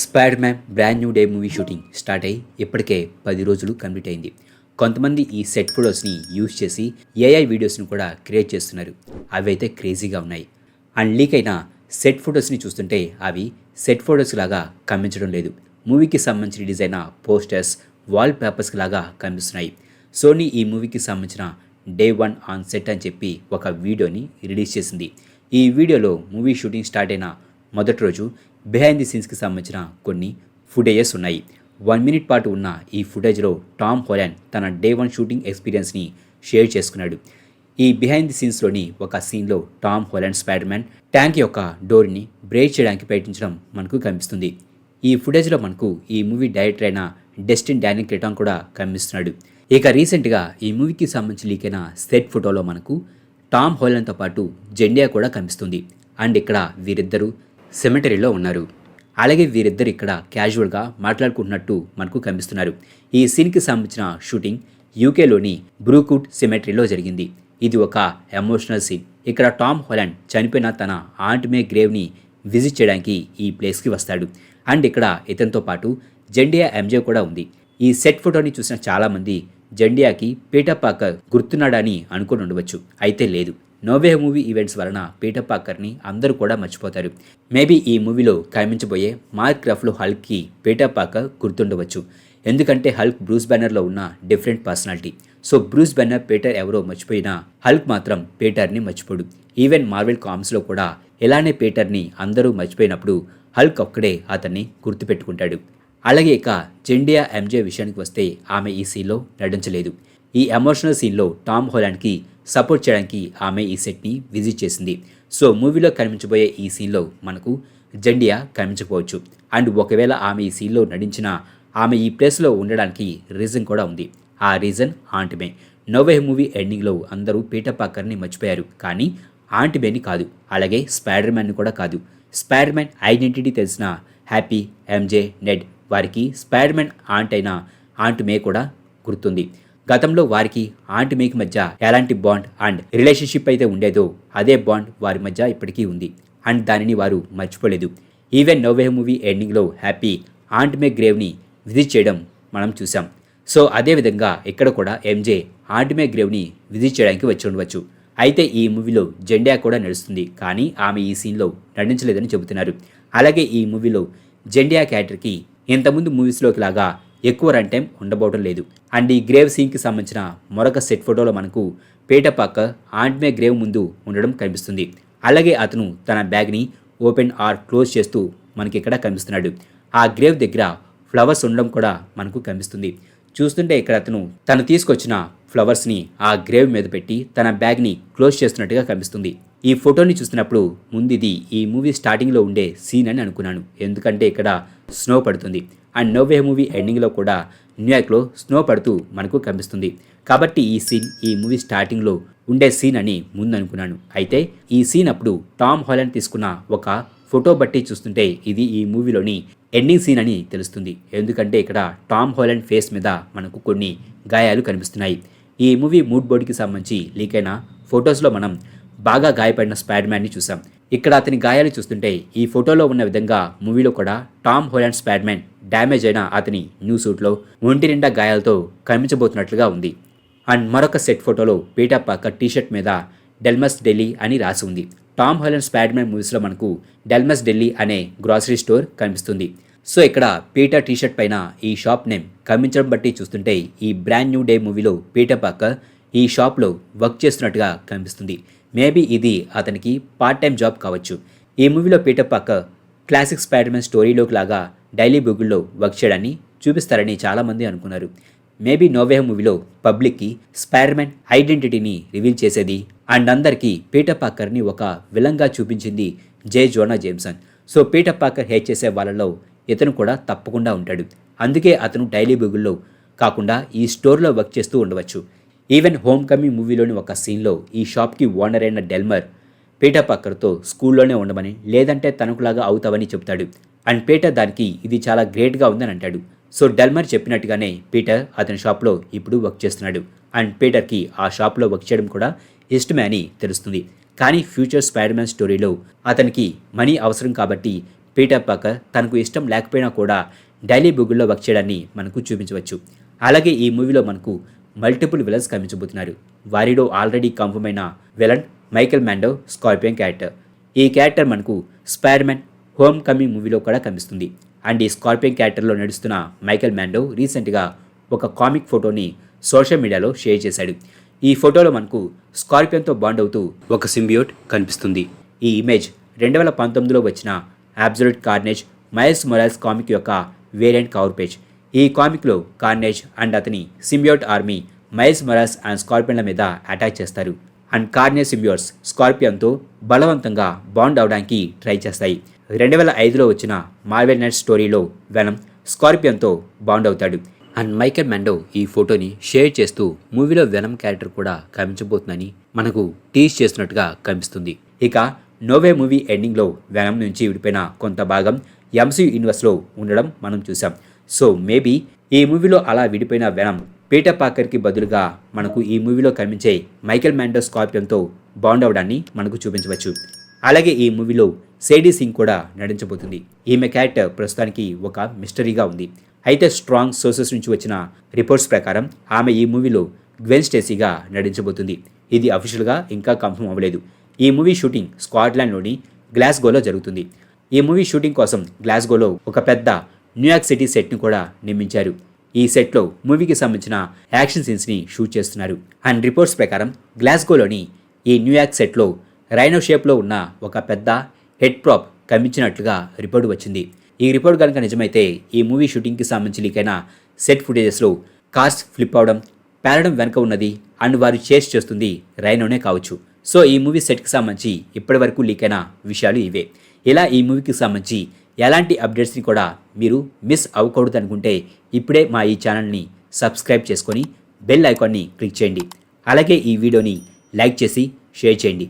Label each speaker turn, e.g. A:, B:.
A: Spider man brand new day movie shooting start అయ్యి ఇప్పటికే 10 రోజులు కంప్లీట్ అయింది. కొంతమంది ఈ సెట్ ఫొటోస్ని యూజ్ చేసి ఏఐ వీడియోస్ని కూడా క్రియేట్ చేస్తున్నారు. అవి అయితే క్రేజీగా ఉన్నాయి. అండ్ లీక్ అయిన సెట్ ఫొటోస్ని చూస్తుంటే అవి సెట్ ఫొటోస్ లాగా కనిపించడం లేదు. మూవీకి సంబంధించిన డిజైన్ పోస్టర్స్, వాల్ పేపర్స్ లాగా కనిపిస్తున్నాయి. సోనీ ఈ మూవీకి సంబంధించిన డే 1 ఆన్ సెట్ అని చెప్పి ఒక వీడియోని రిలీజ్ చేసింది. ఈ వీడియోలో మూవీ షూటింగ్ స్టార్ట్ అయిన మొదటి రోజు బిహైండ్ ది సీన్స్కి సంబంధించిన కొన్ని ఫుటేజెస్ ఉన్నాయి. 1 మినిట్ పాటు ఉన్న ఈ ఫుటేజ్లో టామ్ హాలండ్ తన డే 1 షూటింగ్ ఎక్స్పీరియన్స్ని షేర్ చేసుకున్నాడు. ఈ బిహైండ్ ది సీన్స్లోని ఒక సీన్లో Tom Holland Spiderman tank యొక్క డోర్ని బ్రేక్ చేయడానికి ప్రయత్నించడం మనకు కనిపిస్తుంది. ఈ ఫుటేజ్లో మనకు ఈ మూవీ డైరెక్టర్ అయిన డెస్టిన్ డానియల్ క్రెటాన్ కూడా కనిపిస్తున్నాడు. ఇక రీసెంట్గా ఈ మూవీకి సంబంధించి లీక్ అయిన సెట్ ఫోటోలో మనకు టామ్ హాలండ్తో పాటు జెండియా కూడా కనిపిస్తుంది. అండ్ ఇక్కడ వీరిద్దరూ సెమెటరీలో ఉన్నారు. అలాగే వీరిద్దరు ఇక్కడ క్యాజువల్గా మాట్లాడుకుంటున్నట్టు మనకు కనిపిస్తున్నారు. ఈ సీన్కి సంబంధించిన షూటింగ్ యూకేలోని బ్రూక్వుడ్ సెమెటరీలో జరిగింది. ఇది ఒక ఎమోషనల్ సీన్. ఇక్కడ టామ్ హాలండ్ చనిపోయిన తన ఆంట్ మే గ్రేవ్ని విజిట్ చేయడానికి ఈ ప్లేస్కి వస్తాడు. అండ్ ఇక్కడ ఇతనితో పాటు జెండియా ఎంజే కూడా ఉంది. ఈ సెట్ ఫోటోని చూసిన చాలామంది జెండియాకి పీటర్ పాకర్ గుర్తున్నాడని అనుకుని ఉండవచ్చు. అయితే లేదు. నోవే మూవీ ఈవెంట్స్ వలన పీటర్ పాకర్ని అందరూ కూడా మర్చిపోతారు. మేబీ ఈ మూవీలో కనిపించబోయే మార్క్ రఫ్లో హల్క్కి పీటర్ పాకర్ గుర్తుండవచ్చు. ఎందుకంటే హల్క్ బ్రూస్ బ్యానర్లో ఉన్న different personality. So Bruce banner Peter ఎవరో మర్చిపోయినా హల్క్ మాత్రం పీటర్ని మర్చిపోడు. ఈవెన్ మార్వెల్ కామిక్స్లో కూడా ఇలానే పీటర్ని అందరూ మర్చిపోయినప్పుడు హల్క్ ఒక్కడే అతన్ని గుర్తుపెట్టుకుంటాడు. అలాగే ఇక జెండియా ఎంజే విషయానికి వస్తే ఆమె ఈ సీన్లో నటించలేదు. ఈ ఎమోషనల్ సీన్లో టామ్ హాలండ్కి సపోర్ట్ చేయడానికి ఆమె ఈ సెట్ని విజిట్ చేసింది. సో మూవీలో కనిపించబోయే ఈ సీన్లో మనకు జెండియా కనిపించకపోవచ్చు. అండ్ ఒకవేళ ఆమె ఈ సీన్లో నటించినా ఆమె ఈ ప్లేస్లో ఉండడానికి రీజన్ కూడా ఉంది. ఆ రీజన్ ఆంట్ మే. నోవే మూవీ ఎండింగ్లో అందరూ పీటర్ పాకర్ని మర్చిపోయారు, కానీ ఆంట్ మేని కాదు. అలాగే స్పైడర్ మ్యాన్ని కూడా కాదు. స్పైడర్ మ్యాన్ ఐడెంటిటీ తెలిసిన హ్యాపీ, ఎంజే, నెడ్ వారికి స్పైడర్ మ్యాన్ ఆంట్ అయిన ఆంట్ మే కూడా గుర్తుంది. గతంలో వారికి ఆంట్ మేకి మధ్య ఎలాంటి బాండ్ అండ్ రిలేషన్షిప్ అయితే ఉండేదో అదే బాండ్ వారి మధ్య ఇప్పటికీ ఉంది. అండ్ దానిని వారు మర్చిపోలేదు. ఈవెన్ నోవే మూవీ ఎండింగ్లో హ్యాపీ ఆంట్ మే గ్రేవ్ని విజిట్ చేయడం మనం చూసాం. సో అదేవిధంగా ఇక్కడ కూడా ఎంజే ఆంట్ మే గ్రేవ్ని విజిట్ చేయడానికి వచ్చి ఉండవచ్చు. అయితే ఈ మూవీలో జెండియా కూడా నడుస్తుంది, కానీ ఆమె ఈ సీన్లో నటించలేదని చెబుతున్నారు. అలాగే ఈ మూవీలో జెండియా క్యారెక్టర్కి ఇంతకుముందు మూవీస్లోకి లాగా ఎక్కువ రన్ టైం ఉండబోవడం లేదు. అండ్ ఈ గ్రేవ్ సీన్కి సంబంధించిన మరొక సెట్ ఫోటోలో మనకు పీటర్ పాకర్ ఆంట్ మే గ్రేవ్ ముందు ఉండడం కనిపిస్తుంది. అలాగే అతను తన బ్యాగ్ని ఓపెన్ ఆర్ క్లోజ్ చేస్తూ మనకి ఇక్కడ కనిపిస్తున్నాడు. ఆ గ్రేవ్ దగ్గర ఫ్లవర్స్ ఉండడం కూడా మనకు కనిపిస్తుంది. చూస్తుంటే ఇక్కడ అతను తను తీసుకొచ్చిన ఫ్లవర్స్ని ఆ గ్రేవ్ మీద పెట్టి తన బ్యాగ్ని క్లోజ్ చేస్తున్నట్టుగా కనిపిస్తుంది. ఈ ఫోటోని చూస్తున్నప్పుడు ముందు ఇది ఈ మూవీ స్టార్టింగ్లో ఉండే సీన్ అని అనుకున్నాను. ఎందుకంటే ఇక్కడ స్నో పడుతుంది. అండ్ నోవే మూవీ ఎండింగ్లో కూడా న్యూయార్క్లో స్నో పడుతూ మనకు కనిపిస్తుంది. కాబట్టి ఈ సీన్ ఈ మూవీ స్టార్టింగ్లో ఉండే సీన్ అని ముందు అనుకున్నాను. అయితే ఈ సీన్ అప్పుడు టామ్ హాలండ్ తీసుకున్న ఒక ఫోటో బట్టి చూస్తుంటే ఇది ఈ మూవీలోని ఎండింగ్ సీన్ అని తెలుస్తుంది. ఎందుకంటే ఇక్కడ టామ్ హాలండ్ ఫేస్ మీద మనకు కొన్ని గాయాలు కనిపిస్తున్నాయి. ఈ మూవీ మూడ్ బోర్డ్కి సంబంధించి లీక్ అయిన ఫొటోస్లో మనం బాగా గాయపడిన స్పైడర్ మ్యాన్ని చూసాం. ఇక్కడ అతని గాయాలు చూస్తుంటే ఈ ఫోటోలో ఉన్న విధంగా మూవీలో కూడా Tom Holland Spiderman damage అయిన అతని న్యూ సూట్లో ఒంటి నిండా గాయాలతో కనిపించబోతున్నట్లుగా ఉంది. అండ్ మరొక సెట్ ఫోటోలో పీటర్ పాకర్ టీషర్ట్ మీద డెల్మస్ ఢిల్లీ అని రాసి ఉంది. టామ్ హాలండ్ స్పైడర్ మ్యాన్ మూవీస్లో మనకు డెల్మస్ ఢిల్లీ అనే గ్రాసరీ స్టోర్ కనిపిస్తుంది. సో ఇక్కడ పీటర్ టీషర్ట్ పైన ఈ షాప్ నేమ్ కనిపించడం బట్టి చూస్తుంటే ఈ బ్రాండ్ న్యూ డే మూవీలో పీటర్ పాకర్ ఈ షాప్లో వర్క్ చేస్తున్నట్టుగా కనిపిస్తుంది. మేబీ ఇది అతనికి పార్ట్ టైం జాబ్ కావచ్చు. ఈ మూవీలో పీటర్ పాకర్ క్లాసిక్ స్పైడర్ మ్యాన్ స్టోరీలోకి లాగా డైలీ బుగుల్లో వర్క్ చేయడాన్ని చూపిస్తారని చాలామంది అనుకున్నారు. మేబీ నోవే మూవీలో పబ్లిక్కి స్పైడర్ మ్యాన్ ఐడెంటిటీని రివీల్ చేసేది అండ్ అందరికీ పీటర్ పాకర్ని ఒక విలన్గా చూపించింది J Jonah Jameson. So Peter Parker hate చేసే వాళ్ళలో ఇతను కూడా తప్పకుండా ఉంటాడు. అందుకే అతను డైలీ బుగుల్లో కాకుండా ఈ స్టోర్లో వర్క్ చేస్తూ ఉండవచ్చు. ఈవెన్ హోమ్ కమింగ్ మూవీలోని ఒక సీన్లో ఈ షాప్కి ఓనర్ అయిన డెల్మర్ పీటర్ పాకర్తో స్కూల్లోనే ఉండమని లేదంటే తనకులాగా అవుతావని చెప్తాడు. అండ్ పీటర్ దానికి ఇది చాలా గ్రేట్గా ఉందని అంటాడు. సో డెల్మర్ చెప్పినట్టుగానే పీటర్ అతని షాప్లో ఇప్పుడు వర్క్ చేస్తున్నాడు. అండ్ పీటర్కి ఆ షాప్లో వర్క్ చేయడం కూడా ఇష్టమే అని తెలుస్తుంది. కానీ ఫ్యూచర్ స్పైడర్ మ్యాన్ స్టోరీలో అతనికి మనీ అవసరం కాబట్టి పీటర్ పాకర్ తనకు ఇష్టం లేకపోయినా కూడా డైలీ బుగుల్లో వర్క్ చేయడాన్ని మనకు చూపించవచ్చు. అలాగే ఈ మూవీలో మనకు మల్టిపుల్ విలన్స్ కనిపించబోతున్నారు. వారిలో ఆల్రెడీ కన్ఫర్మ్ అయిన villain Michael Mando Scorpion character. ఈ క్యారెక్టర్ మనకు స్పైడర్-మ్యాన్ హోమ్ కమింగ్ మూవీలో కూడా కనిపిస్తుంది. అండ్ ఈ స్కార్పియన్ క్యారెక్టర్లో నడుస్తున్న మైకేల్ మాండో రీసెంట్గా ఒక కామిక్ ఫోటోని సోషల్ మీడియాలో షేర్ చేశాడు. ఈ ఫోటోలో మనకు స్కార్పియన్తో బాండ్ అవుతూ ఒక సింబియోట్ కనిపిస్తుంది. ఈ ఇమేజ్ 2019లో వచ్చిన Absolute Carnage Miles Morales comic యొక్క వేరియంట్ కవర్ పేజ్. ఈ కామిక్లో కార్నేజ్ అండ్ అతని symbiote army Miles Morales and స్కార్పియన్ల మీద అటాక్ చేస్తారు. అండ్ కార్నేజ్ సింబియోట్స్ స్కార్పియన్తో బలవంతంగా బాండ్ అవడానికి ట్రై చేస్తాయి. 2005లో వచ్చిన మార్వెల్ నైట్ స్టోరీలో వెనమ్ స్కార్పియన్తో బాండ్ అవుతాడు. అండ్ మైకేల్ మాండో ఈ ఫోటోని షేర్ చేస్తూ మూవీలో వెనమ్ క్యారెక్టర్ కూడా కనిపించబోతుందని మనకు టీజ్ చేస్తున్నట్టుగా కనిపిస్తుంది. ఇక నోవే మూవీ ఎండింగ్లో వెనమ్ నుంచి విడిపోయిన కొంత భాగం ఎంసీయూ యూనివర్స్లో ఉండడం మనం చూసాం. సో మేబీ ఈ మూవీలో అలా విడిపోయిన వెనమ్ పీటర్ పాకర్కి బదులుగా మనకు ఈ మూవీలో కనిపించే మైకేల్ మాండో స్కార్పియన్తో బాండ్ అవడాన్ని మనకు చూపించవచ్చు. అలాగే ఈ మూవీలో సేడీ సింగ్ కూడా నటించబోతుంది. ఈమె క్యారెక్టర్ ప్రస్తుతానికి ఒక మిస్టరీగా ఉంది. అయితే స్ట్రాంగ్ సోర్సెస్ నుంచి వచ్చిన రిపోర్ట్స్ ప్రకారం ఆమె ఈ మూవీలో గ్వెన్ స్టేసీగా నటించబోతుంది. ఇది అఫీషియల్గా ఇంకా కన్ఫర్మ్ అవ్వలేదు. ఈ మూవీ షూటింగ్ స్కాట్లాండ్లోని గ్లాస్గోలో జరుగుతుంది. ఈ మూవీ షూటింగ్ కోసం గ్లాస్గోలో ఒక పెద్ద న్యూయార్క్ సిటీ సెట్ని కూడా నిర్మించారు. ఈ సెట్లో మూవీకి సంబంధించిన యాక్షన్ సీన్స్ని షూట్ చేస్తున్నారు. అండ్ రిపోర్ట్స్ ప్రకారం గ్లాస్గోలోని ఈ న్యూయార్క్ సెట్లో రైనో షేప్లో ఉన్న ఒక పెద్ద హెడ్ ప్రాప్ కనిపించినట్లుగా రిపోర్ట్ వచ్చింది. ఈ రిపోర్ట్ కనుక నిజమైతే ఈ మూవీ షూటింగ్కి సంబంధించి లీక్ అయిన సెట్ ఫుటేజెస్లో కార్స్ ఫ్లిప్ అవడం, పేలడం వెనక ఉన్నది అండ్ వారు చేస్ చేస్తుంది రైనోనే కావచ్చు. సో ఈ మూవీ సెట్కి సంబంధించి ఇప్పటి వరకు లీక్ అయిన విషయాలు ఇవే. ఇలా ఈ మూవీకి సంబంధించి ఎలాంటి అప్డేట్స్ని కూడా మీరు మిస్ అవ్వకూడదు అనుకుంటే ఇప్పుడే మా ఈ ఛానల్ని సబ్స్క్రైబ్ చేసుకొని బెల్ ఐకాన్ని క్లిక్ చేయండి. అలాగే ఈ వీడియోని లైక్ చేసి షేర్ చేయండి.